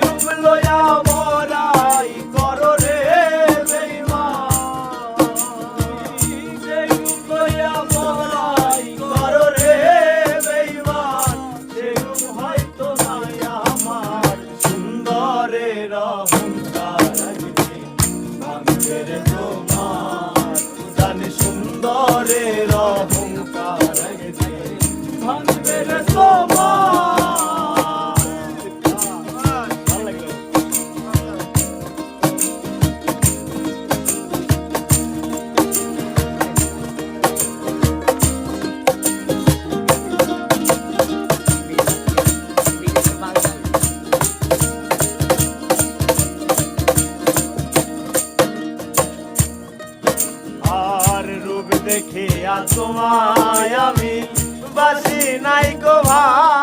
রূপ লয়া বড়াই করো রে বেঈমান, যে রূপ লয়া বড়াই করো রে বেঈমান, সে রূপ হয়তো নাই আমার। সুন্দরের অহংকার একদিন ভাঙবে রে তোমার, জানি সুন্দরের অহংকার একদিন ভাঙবে রে তোমার। আর রূপ দেখিয়া তোমায় আমি বাসি নাই গো ভাই।